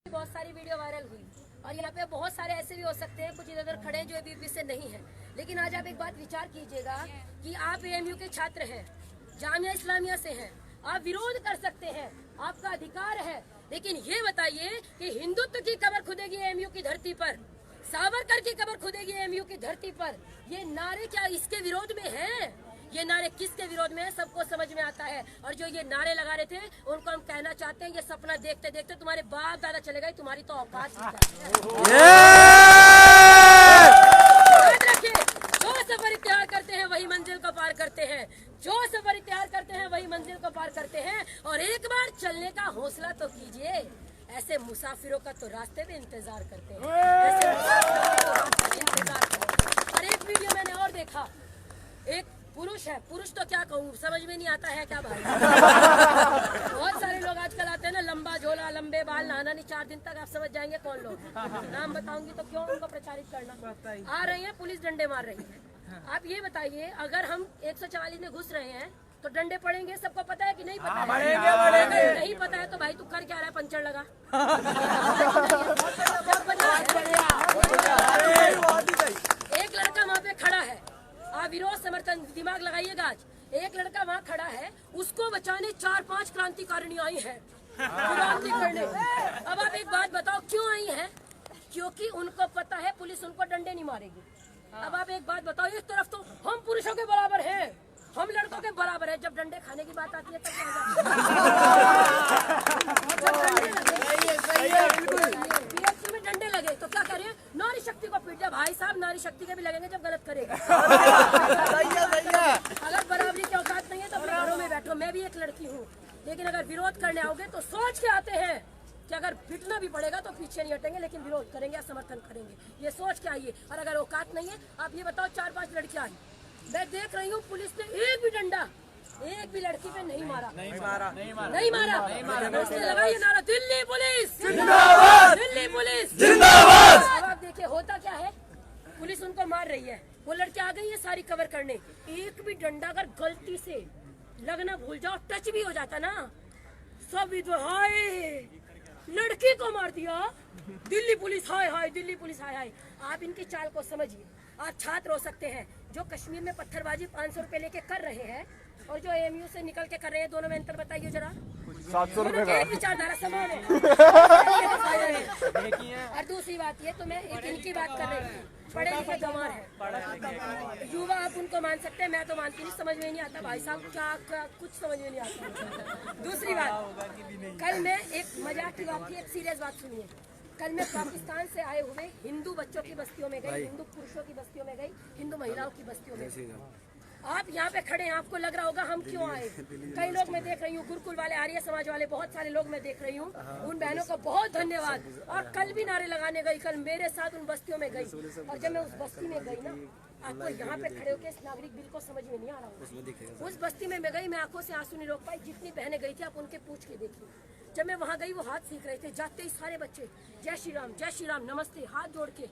बहुत सारी video viral हुई और यहाँ पे बहुत सारे ऐसे भी हो सकते हैं कुछ इधर उधर खड़े जो एबीवीपी से नहीं है। लेकिन आज आप एक बात विचार कीजिएगा कि आप एएमयू के छात्र हैं, जामिया इस्लामिया से हैं, आप विरोध कर सकते हैं, आपका अधिकार है। लेकिन ये बताइए कि हिंदुत्व की कब्र खुदेगी एएमयू की धरती पर, सावरकर की कब्र खुदेगी एएमयू की धरती पर, ये नारे क्या इसके विरोध में हैं? ये नारे किसके विरोध में है सबको समझ में आता है। और जो ये नारे लगा रहे थे उनको हम कहना चाहते हैं ये सपना देखते देखते तुम्हारे बाप दादा चले गए, तुम्हारी तो औकात नहीं। याद रखिए, जो सफर इख्तियार करते हैं वही मंजिल को पार करते हैं, जो सफर इख्तियार करते हैं वही मंजिल को पार करते हैं। और एक बार चलने का हौसला तो कीजिए, ऐसे मुसाफिरों का तो रास्ते में इंतजार करते हैं, ऐसे मुसाफिरों का तो रास्ते में इंतजार करते हैं। और एक वीडियो मैंने और देखा, एक पुरुष है, पुरुष तो क्या कहूँ समझ में नहीं आता है क्या भाई। बहुत सारे लोग आजकल आते हैं ना, लंबा झोला लंबे बाल, नहाना नहीं, 4 दिन तक आप समझ जाएंगे कौन लोग। नाम बताऊंगी तो क्यों उनको प्रचारित करना। आ रही है पुलिस डंडे मार रही है। आप ये बताइए अगर हम 144 में घुस रहे हैं तो डंडे पड़ेंगे, सबको पता है कि नहीं पता है? अगर नहीं पता है तो भाई तू कर क्या रहा है, पंचर लगा। एक लड़का वहाँ पे खड़ा है, आप विरोध समर्थन दिमाग लगाइएगा। आज एक लड़का वहाँ खड़ा है, उसको बचाने 4-5 क्रांतिकारिणी आई है क्रांति करने। अब आप एक बात बताओ क्यों आई है? क्योंकि उनको पता है पुलिस उनको डंडे नहीं मारेगी। अब आप एक बात बताओ, एक तरफ तो हम पुरुषों के बराबर हैं, हम लड़कों के बराबर है, जब डंडे खाने की बात आती है तब पीएफसी में डंडे लगे तो क्या करें? नारी शक्ति को पीट दिया। भाई साहब नारी शक्ति के भी लगेंगे जब गलत करेगा। अगर बराबरी की औकात नहीं है तो अपने घरों में बैठो। मैं भी एक लड़की हूँ, लेकिन अगर विरोध करने आओगे तो सोच के आते हैं कि अगर पिटना भी पड़ेगा तो पीछे नहीं हटेंगे, लेकिन विरोध करेंगे या समर्थन करेंगे, ये सोच के आइए। और अगर औकात नहीं है, आप ये बताओ 4-5 लड़कियां आई, मैं देख रही हूँ पुलिस ने एक भी डंडा एक भी लड़की पे नहीं मारा। उसने लगाई नारा दिल्ली पुलिस जिंदाबाद, दिल्ली पुलिस जिंदाबाद। अब आप देखिए होता क्या है, पुलिस उनको मार रही है, वो लड़की आ गई है सारी कवर करने, एक भी डंडा अगर गलती से लगना भूल जाओ, टच भी हो जाता ना, सब हाय लड़की को मार दिया, दिल्ली पुलिस हाय हाय, दिल्ली पुलिस हाय हाय। आप इनकी चाल को समझिए। आप छात्र हो सकते हैं जो कश्मीर में पत्थरबाजी 500 रुपए लेके कर रहे हैं और जो एएमयू से निकल के कर रहे हैं, दोनों में अंतर बताइए जरा। 700 रुपए का विचारधारा समान है। और दूसरी बात ये तो मैं एक इनकी बात कर रही हूँ, पढ़े लिखे गंवार है, युवा आप उनको मान सकते हैं, मैं तो मानती नहीं, समझ में नहीं आता भाई साहब क्या कुछ समझ में नहीं आता। दूसरी बात, कल मैं एक मजाक की बात थी, एक सीरियस बात सुनिए। कल मैं पाकिस्तान से आए हुए हिंदू बच्चों की बस्तियों में गई, हिंदू पुरुषों की बस्तियों में गई, हिंदू महिलाओं की बस्तियों में गई। आप यहाँ पे खड़े हैं, आपको लग रहा होगा हम क्यों आए। कई लोग मैं देख रही हूँ, गुरुकुल वाले, आर्य समाज वाले, बहुत सारे लोग मैं देख रही हूँ, उन बहनों को बहुत धन्यवाद। और कल भी नारे लगाने गई, कल मेरे साथ उन बस्तियों में गई। और जब मैं उस बस्ती में गई ना, आपको यहाँ पे खड़े होकर इस नागरिक बिल को समझ में नहीं आ रहा। उस बस्ती में मैं गई, मैं आंखों से आंसू नहीं रोक पाई। जितनी बहनें गई थी आप उनके पूछ के देखिए। जब मैं वहाँ गई वो हाथ सीख रहे थे, जाते ही सारे बच्चे जय श्री राम नमस्ते हाथ जोड़ के।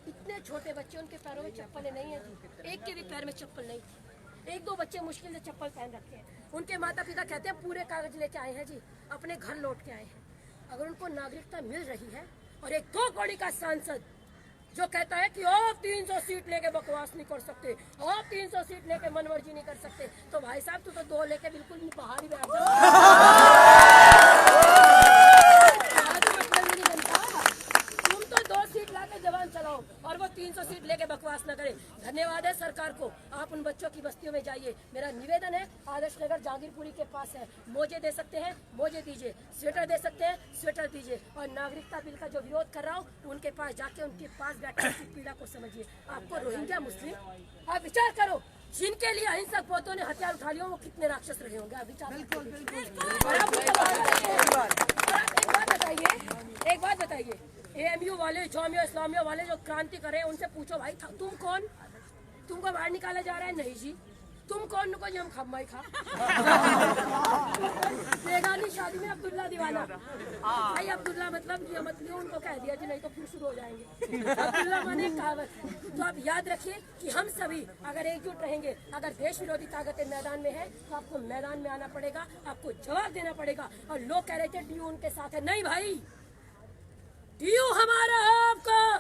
इतने छोटे बच्चे, उनके पैरों में चप्पलें नहीं है जी, एक के भी पैर में चप्पल नहीं थी। 1-2 बच्चे मुश्किल से चप्पल पहन रखे हैं। उनके माता पिता कहते हैं पूरे कागज लेके आए हैं जी, अपने घर लौट के आए हैं। अगर उनको नागरिकता मिल रही है और एक 2 कौड़ी का सांसद जो कहता है कि आप 300 सीट लेके बकवास नहीं कर सकते, आप 300 सीट लेके मनमर्जी नहीं कर सकते, तो भाई साहब तू तो 2 लेके बिल्कुल नहीं बाहर ही बैठ तुम तो 2 सीट लाके जवान चलाओ और वो 300 सीट लेके बकवास न करे। धन्यवाद है सरकार को, आप उन बच्चों की बस्तियों में जाइए। मेरा निवेदन है, आदर्श नगर जहांगीरपुरी के पास है, मोजे दे सकते हैं मोजे दीजिए, स्वेटर दे सकते हैं स्वेटर दीजिए। और नागरिकता बिल का जो विरोध कर रहा हूँ उनके पास जाके उनके पास बैठे उनकी पीड़ा को समझिए। आपको रोहिंग्या मुस्लिम, आप विचार करो, जिनके लिए अहिंसक पोतों ने हथियार उठा लिया वो कितने राक्षस रहे होंगे, आप विचार। एक बात बताइए, एएमयू वाले, जामिया इस्लामिया वाले जो क्रांति कर रहे हैं उनसे पूछो भाई तुम कौन, तुमको बाहर निकाला जा रहा है? नहीं जी। तुम कौन नको जी हम खम्माई खा। बेगानी शादी में अब्दुल्ला दीवाना, भाई अब्दुल्ला मतलब ये मत लियो, उनको कह दिया जी, नहीं तो फिर शुरू हो जाएंगे। अब्दुल्ला माने कहावत है। तो आप याद रखिए कि हम सभी अगर एकजुट रहेंगे, अगर देश विरोधी ताकतें मैदान में है तो आपको मैदान में आना पड़ेगा, आपको जवाब देना पड़ेगा। और लोग कह रहे थे डीयू उनके साथ है, नहीं भाई,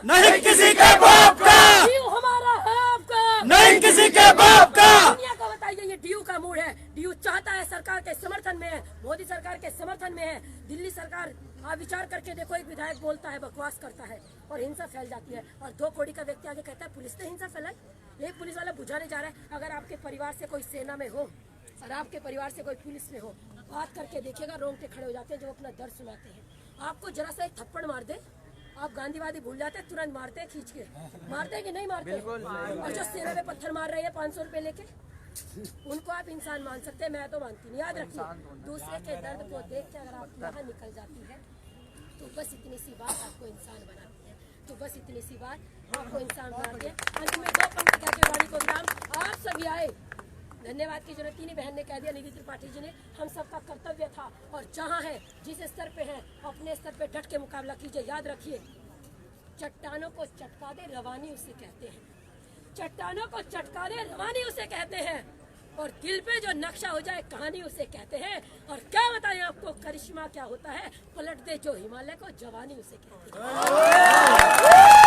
नहीं किसी के बाप का, डीयू हमारा है आपका, नहीं किसी के बाप का। दुनिया को बताइए ये डीयू का मूड है। डीयू चाहता है, सरकार के समर्थन में है, मोदी सरकार के समर्थन में है। दिल्ली सरकार, आप विचार करके देखो, एक विधायक बोलता है, बकवास करता है और हिंसा फैल जाती है, और 2 कौड़ी का व्यक्ति आगे कहता है पुलिस ने हिंसा फैलाई। एक पुलिस वाला बुझाने जा रहा है। अगर आपके परिवार से कोई सेना में हो और आपके परिवार से कोई पुलिस में हो, बात करके देखिएगा, रोंगटे खड़े हो जाते हैं जब अपना दर्द सुनाते हैं। आपको जरा सा एक थप्पड़ मार दे, आप गांधीवादी भूल जाते हैं, तुरंत मारते हैं, खींच के मारते हैं कि नहीं मारते? और जो सेना में पत्थर मार रहे हैं 500 रुपए लेके, उनको आप इंसान मान सकते हैं, मैं तो मानती नहीं। याद रखिए, दूसरे के दर्द को देख के अगर आप बाहर निकल जाती है तो बस इतनी सी बात आपको इंसान बनाती है, तो बस इतनी सी बात आपको इंसान बनाती है। अंत में 2 पंक्ति कह के वाणी को विराम। आप सभी आए, धन्यवाद की जरूरत ही नहीं, बहन ने कह दिया, निधि त्रिपाठी जी ने, हम सबका कर्तव्य था। और जहाँ है, जिस स्तर पे है, अपने स्तर पे डट के मुकाबला कीजिए। याद रखिए, चट्टानों को चटका दे रवानी उसे कहते हैं, चट्टानों को चटका दे रवानी उसे कहते हैं, और दिल पे जो नक्शा हो जाए कहानी उसे कहते हैं। और क्या बताएं आपको करिश्मा क्या होता है, पलट दे जो हिमालय को जवानी उसे कहते हैं।